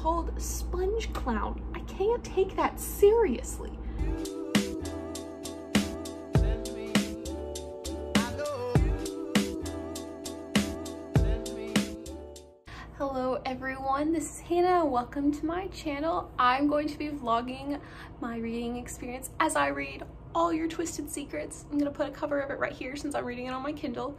called Sponge Clown. I can't take that seriously. Hello everyone, this is Hannah. Welcome to my channel. I'm going to be vlogging my reading experience as I read All Your Twisted Secrets. I'm gonna put a cover of it right here since I'm reading it on my Kindle.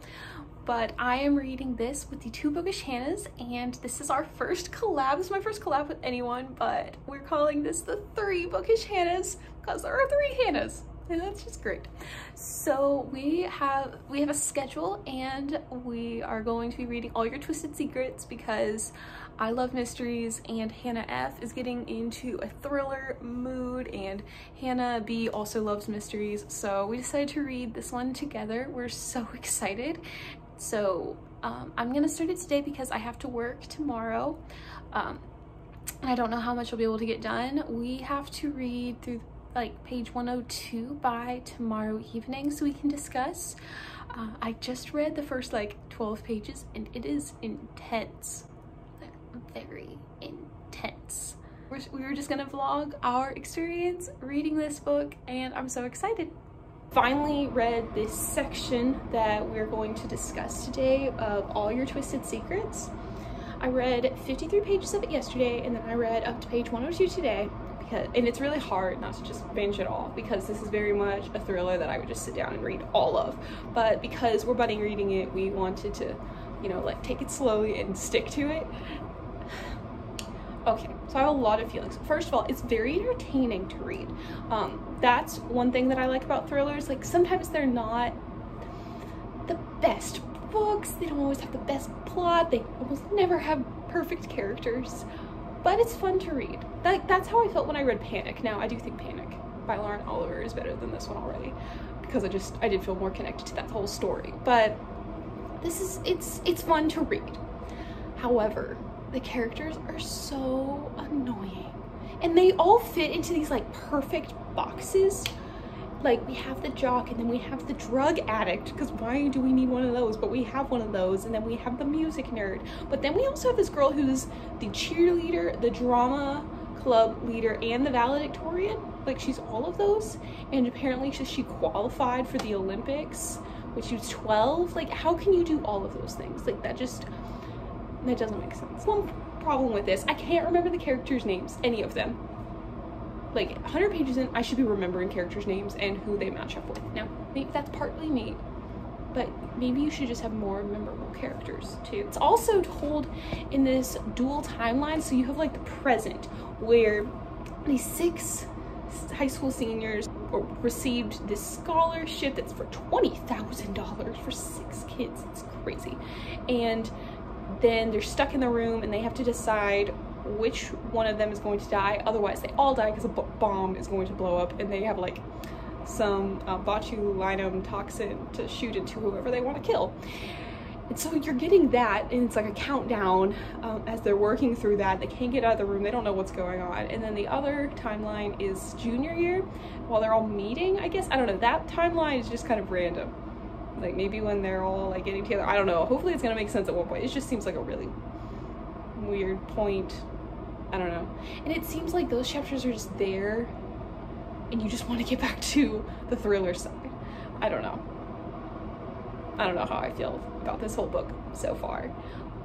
But I am reading this with the two Bookish Hannahs, and this is our first collab. This is my first collab with anyone, but we're calling this the three Bookish Hannahs because there are three Hannahs. And that's just great. So we have a schedule, and we are going to be reading All Your Twisted Secrets because I love mysteries, and Hannah F is getting into a thriller mood, and Hannah B also loves mysteries. So we decided to read this one together. We're so excited. So I'm gonna start it today because I have to work tomorrow. And I don't know how much I'll be able to get done. We have to read through like page 102 by tomorrow evening so we can discuss. I just read the first like 12 pages and it is intense, very intense. We were just gonna vlog our experience reading this book, and I'm so excited. Finally read this section that we're going to discuss today of All Your Twisted Secrets. I read 53 pages of it yesterday, and then I read up to page 102 today. And it's really hard not to just binge it all because this is very much a thriller that I would just sit down and read all of. But because we're budding reading it, we wanted to, you know, like take it slowly and stick to it. Okay, so I have a lot of feelings. First of all, it's very entertaining to read. That's one thing that I like about thrillers. Like sometimes they're not the best books. They don't always have the best plot. They almost never have perfect characters. But it's fun to read. That's how I felt when I read Panic. Now, I do think Panic by Lauren Oliver is better than this one already because I did feel more connected to that whole story. But it's fun to read. However, the characters are so annoying. And they all fit into these like perfect boxes. Like we have the jock, and then we have the drug addict, because why do we need one of those? But we have one of those, and then we have the music nerd. But then we also have this girl who's the cheerleader, the drama club leader, and the valedictorian. Like she's all of those, and apparently she qualified for the Olympics when she was 12. Like how can you do all of those things? Like that doesn't make sense. One problem with this, I can't remember the characters' names, any of them. Like 100 pages in, I should be remembering characters' names and who they match up with. Now, maybe that's partly me, but maybe you should just have more memorable characters too. It's also told in this dual timeline, so you have like the present where these 6 high school seniors received this scholarship that's for $20,000 for 6 kids. It's crazy. And then they're stuck in the room and they have to decide which one of them is going to die. Otherwise they all die because a bomb is going to blow up, and they have like some botulinum toxin to shoot into whoever they want to kill. And so you're getting that, and it's like a countdown as they're working through that. They can't get out of the room, they don't know what's going on. And then the other timeline is junior year while they're all meeting, I guess. I don't know, that timeline is just kind of random. Like maybe when they're all like getting together, I don't know. Hopefully it's gonna make sense at one point. It just seems like a really weird point. I don't know. And it seems like those chapters are just there and you just want to get back to the thriller side. I don't know. I don't know how I feel about this whole book so far.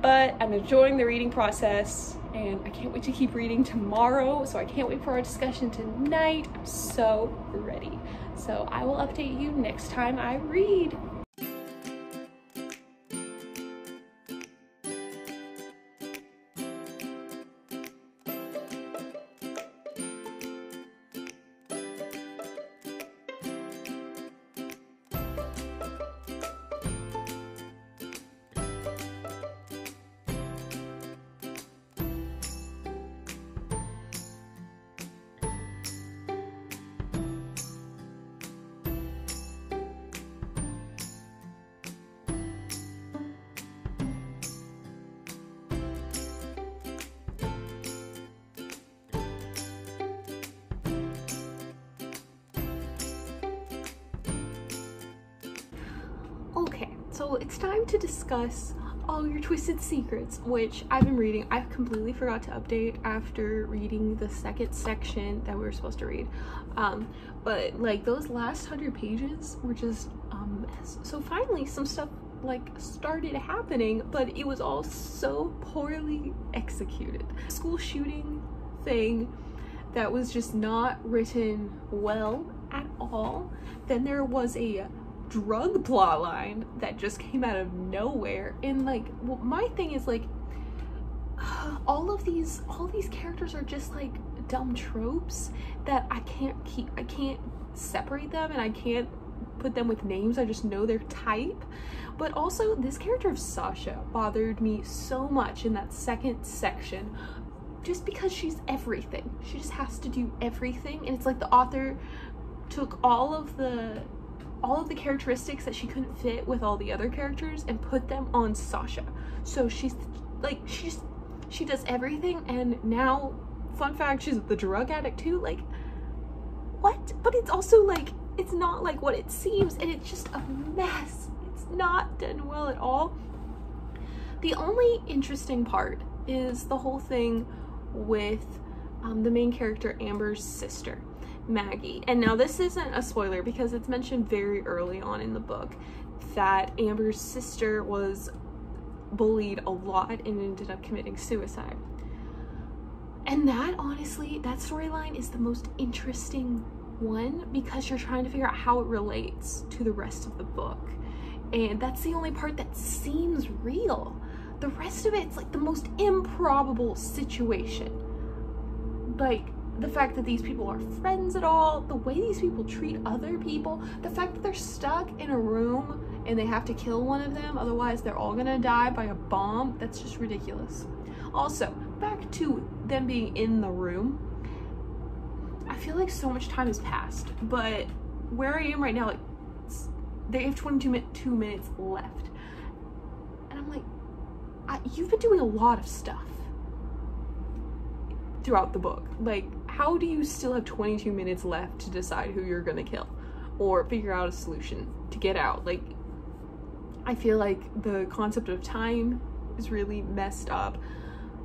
But I'm enjoying the reading process, and I can't wait to keep reading tomorrow. So I can't wait for our discussion tonight. I'm so ready. So I will update you next time I read. Okay, so it's time to discuss All Your Twisted Secrets, which I've been reading. I completely forgot to update after reading the second section that we were supposed to read. But like those last 100 pages were just a mess. So finally some stuff like started happening, but it was all so poorly executed. School shooting thing that was just not written well at all. Then there was a drug plot line that just came out of nowhere, and like, well, my thing is like all these characters are just like dumb tropes that I can't separate them, and I can't put them with names. I just know their type. But also this character of Sasha bothered me so much in that second section, just because she's everything. She just has to do everything, and it's like the author took all of the characteristics that she couldn't fit with all the other characters and put them on Sasha. So she's like, she does everything, and now, fun fact, she's the drug addict too. Like, what? But it's also like, it's not like what it seems, and it's just a mess. It's not done well at all. The only interesting part is the whole thing with the main character Amber's sister, Maggie. And now this isn't a spoiler because it's mentioned very early on in the book that Amber's sister was bullied a lot and ended up committing suicide. And that, honestly, that storyline is the most interesting one because you're trying to figure out how it relates to the rest of the book. And that's the only part that seems real. The rest of it's like the most improbable situation. Like, the fact that these people are friends at all, the way these people treat other people, the fact that they're stuck in a room and they have to kill one of them, otherwise they're all gonna die by a bomb, that's just ridiculous. Also, back to them being in the room, I feel like so much time has passed, but where I am right now, like, they have 22 minutes left. And I'm like, you've been doing a lot of stuff throughout the book. Like, how do you still have 22 minutes left to decide who you're gonna kill or figure out a solution to get out? Like, I feel like the concept of time is really messed up.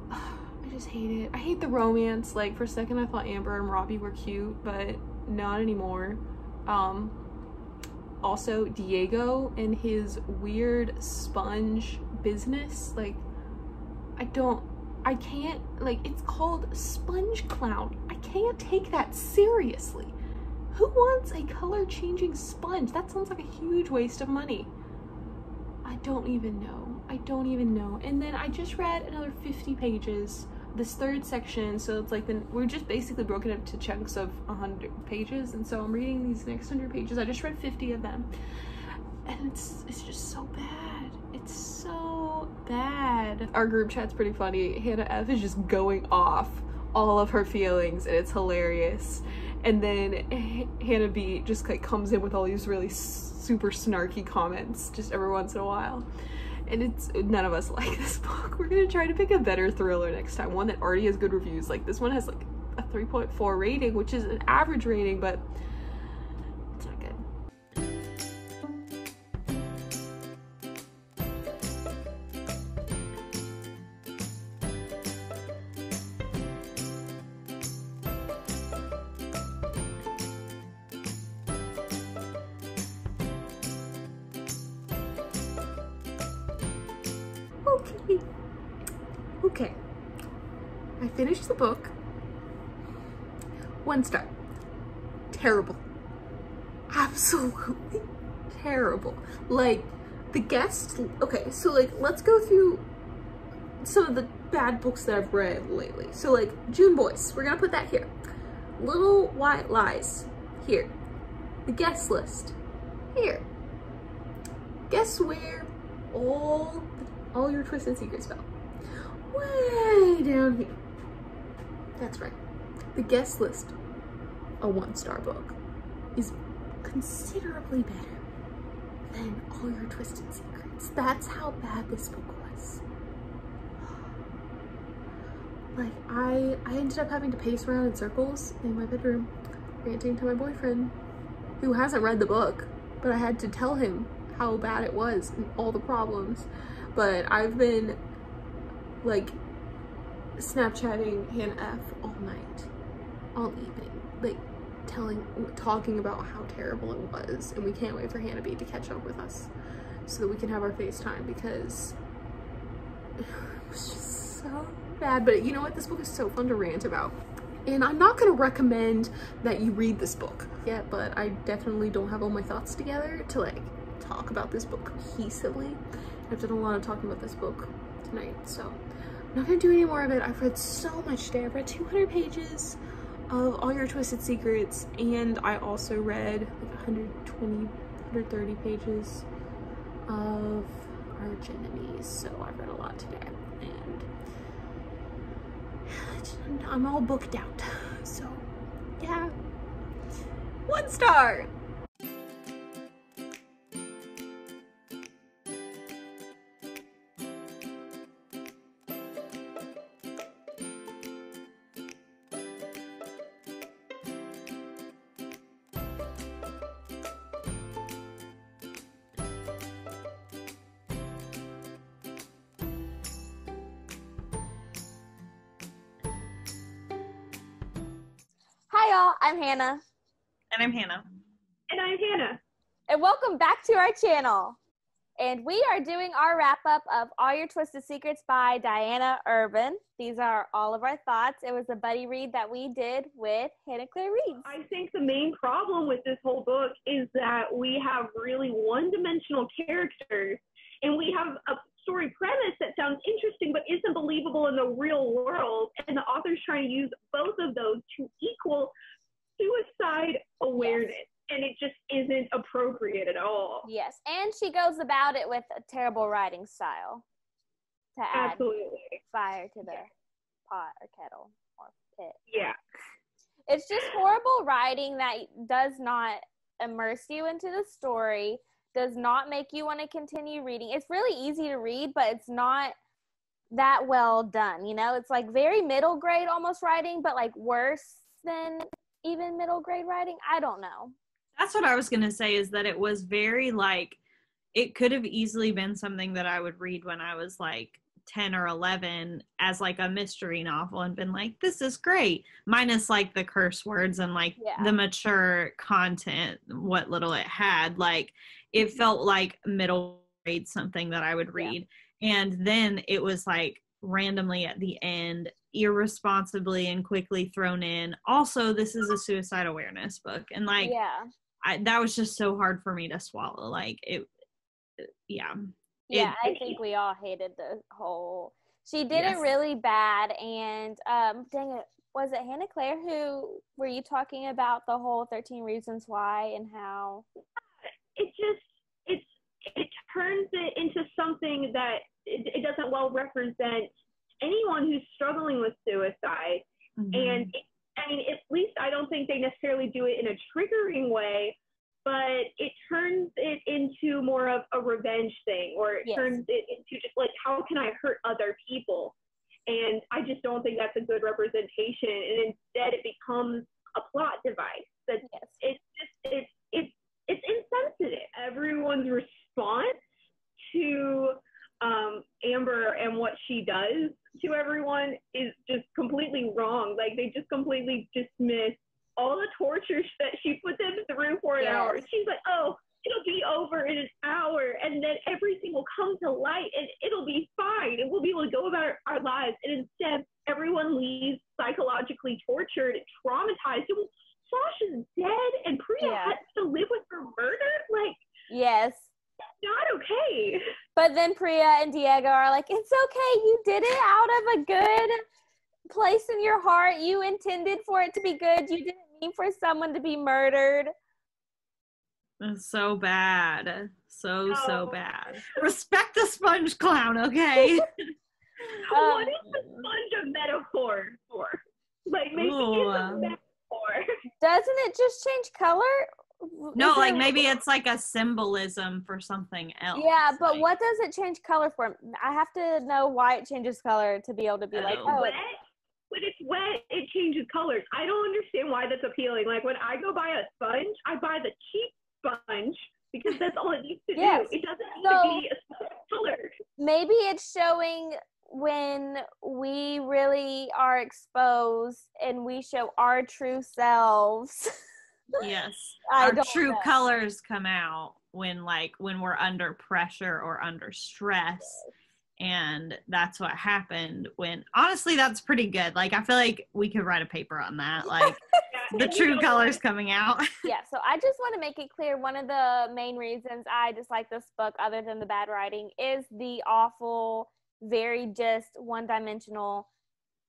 I just hate it. I hate the romance. Like, for a second I thought Amber and Robbie were cute, but not anymore. Also, Diego and his weird sponge business, like, I can't, like, it's called Sponge Clown. I can't take that seriously. Who wants a color changing sponge? That sounds like a huge waste of money. I don't even know. I don't even know. And then I just read another 50 pages, this third section, so it's like, we're just basically broken up to chunks of 100 pages, and so I'm reading these next 100 pages. I just read 50 of them, and it's just so bad. It's so bad. Our group chat's pretty funny. Hannah F is just going off all of her feelings, and it's hilarious. And then Hannah B just like comes in with all these really super snarky comments just every once in a while. And it's, none of us like this book. We're gonna try to pick a better thriller next time, one that already has good reviews. Like, this one has like a 3.4 rating, which is an average rating, but it's not good. Okay, I finished the book. 1 star. Terrible. Absolutely terrible. Like, the guest, okay, so like, let's go through some of the bad books that I've read lately. So like, June Boys, we're gonna put that here. Little White Lies, here. The Guest List, here. Guess where all Your Twisted Secrets fell? Way down here. That's right. The Guest List, a 1-star book, is considerably better than All Your Twisted Secrets. That's how bad this book was. Like, I ended up having to pace around in circles in my bedroom, ranting to my boyfriend, who hasn't read the book, but I had to tell him how bad it was and all the problems. but I've been like Snapchatting Hannah F all night, all evening, like talking about how terrible it was, and we can't wait for Hannah B to catch up with us so that we can have our FaceTime, because it was just so bad. But you know what, this book is so fun to rant about, and I'm not going to recommend that you read this book yet, but I definitely don't have all my thoughts together to like talk about this book cohesively. I've done a lot of talking about this book tonight, so I'm not going to do any more of it. I've read so much today. I've read 200 pages of All Your Twisted Secrets, and I also read like 120, 130 pages of Arch Enemies, so I've read a lot today, and I'm all booked out, so yeah. 1 star! Hi y'all, I'm Hannah. And I'm Hannah. And I'm Hannah. And welcome back to our channel. And we are doing our wrap-up of All Your Twisted Secrets by Diana Irvin. These are all of our thoughts. It was a buddy read that we did with Hannah Claire Reads. I think the main problem with this whole book is that we have really one-dimensional characters, and we have a story premise that sounds interesting but isn't believable in the real world, and the author's trying to use both of those to equal suicide awareness. Yes. And it just isn't appropriate at all. Yes, and she goes about it with a terrible writing style to add fire to the pot or kettle or pit. Yeah. It's just horrible writing that does not immerse you into the story, does not make you want to continue reading. It's really easy to read, but it's not that well done, you know? It's like very middle grade almost writing, but like worse than even middle grade writing. I don't know. That's what I was going to say, is that it was very like, it could have easily been something that I would read when I was like 10 or 11 as like a mystery novel and been like, this is great, minus like the curse words and like the mature content, what little it had. Like it felt like middle grade something that I would read. And then it was like randomly at the end, irresponsibly and quickly thrown in, also this is a suicide awareness book, and like that was just so hard for me to swallow. Like it I think we all hated the whole, she did it really bad. And dang it, was it Hannah Claire who were you talking about the whole 13 reasons why and how it turns it into something that it doesn't well represent anyone who's struggling with suicide. And I mean, at least I don't think they necessarily do it in a triggering way, but it turns it into more of a revenge thing, or it turns it into just like, how can I hurt other people? And I just don't think that's a good representation. And instead it becomes a plot device. That it's insensitive. Everyone's response to Amber and what she does to everyone is just completely wrong. Like they just completely dismiss all the torture that she put them through for an hour. She's like, oh, it'll be over in an hour, and then everything will come to light, and it'll be fine, and we'll be able to go about our lives. And instead, everyone leaves psychologically tortured, traumatized. Sasha's dead, and Priya has to live with her murder? Like, not okay. But then Priya and Diego are like, it's okay, you did it out of a good place in your heart. You intended for it to be good. You didn't mean for someone to be murdered. It's so bad. So bad. Respect the sponge clown, okay? What is the sponge a metaphor for? Like, maybe it's a metaphor. Doesn't it just change color? No, like maybe it's like a symbolism for something else. Yeah, but like, what does it change color for? I have to know why it changes color to be able to be like, oh. When it's wet, it changes colors. I don't understand why that's appealing. Like when I go buy a sponge, I buy the cheap sponge because that's all it needs to do. It doesn't need to be a sponge. color. Maybe it's showing when we really are exposed and we show our true selves. Yes. I Our don't true know. colors come out when we're under pressure or under stress. And that's what happened when, honestly, that's pretty good. Like, I feel like we could write a paper on that. Like, the true colors coming out. Yeah, so I just want to make it clear, one of the main reasons I dislike this book, other than the bad writing, is the awful, very just one-dimensional,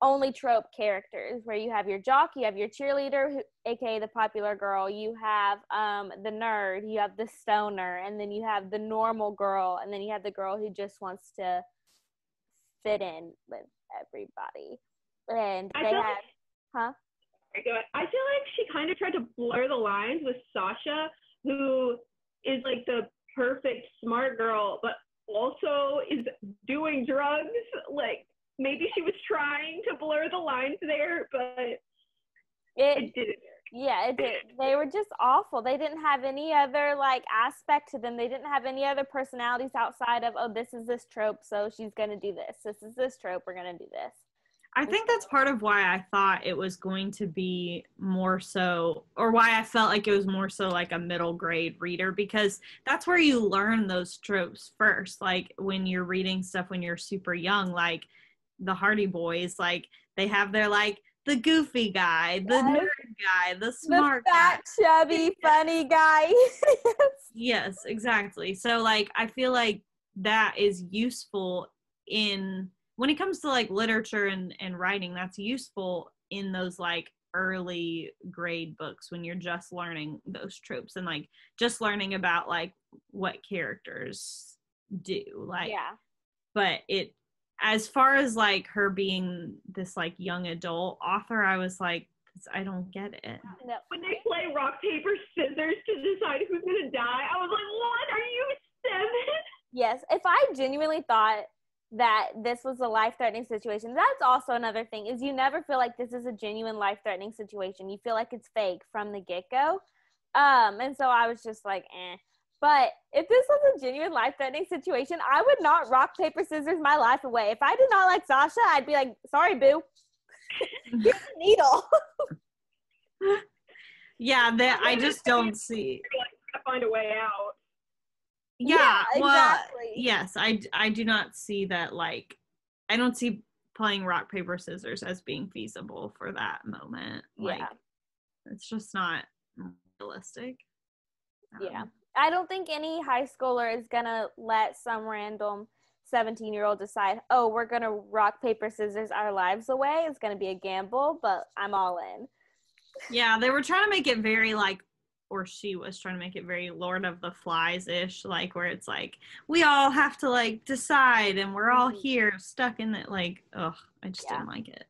only trope characters, where you have your jock, you have your cheerleader, aka the popular girl, you have the nerd, you have the stoner, and then you have the normal girl, and then you have the girl who just wants to fit in with everybody. And they have, I feel like she kind of tried to blur the lines with Sasha, who is like the perfect smart girl, but also is doing drugs. Like, maybe she was trying to blur the lines there, but it didn't. Yeah, it did. They were just awful. They didn't have any other like aspect to them. They didn't have any other personalities outside of, oh, this is this trope, so she's gonna do this. This is this trope, we're gonna do this. I think that's part of why I thought it was going to be more so, or why I felt like it was more so like a middle grade reader, because that's where you learn those tropes first. Like, when you're reading stuff when you're super young, like the Hardy Boys, like they have their like the goofy guy, the nerd guy, the smart the fat, guy, chubby, funny guy. Yes, exactly. So like I feel like that is useful when it comes to like literature and writing. That's useful in those like early grade books when you're just learning those tropes and like just learning about like what characters do. Like, Yeah. But as far as like her being this like young adult author, I was like, I don't get it. No. When they play rock, paper, scissors to decide who's gonna die, I was like, what? Are you 7? Yes, if I genuinely thought that this was a life-threatening situation, that's also another thing, is you never feel like this is a genuine life-threatening situation. You feel like it's fake from the get-go. And so I was just like, eh. But if this was a genuine life-threatening situation, I would not rock, paper, scissors my life away. If I did not like Sasha, I'd be like, sorry, boo. Here's a needle. Yeah, I just don't see. Like, gotta find a way out. Yeah, well, exactly. yes, I do not see that, like, I don't see playing rock, paper, scissors as being feasible for that moment. Like, Yeah. it's just not realistic. Yeah. I don't think any high schooler is going to let some random 17-year-old decide, oh, we're going to rock, paper, scissors our lives away. It's going to be a gamble, but I'm all in. Yeah, they were trying to make it very, like, or she was trying to make it very Lord of the Flies-ish, like, where it's like, we all have to, like, decide, and we're all here stuck in it. Like, ugh, I just didn't like it.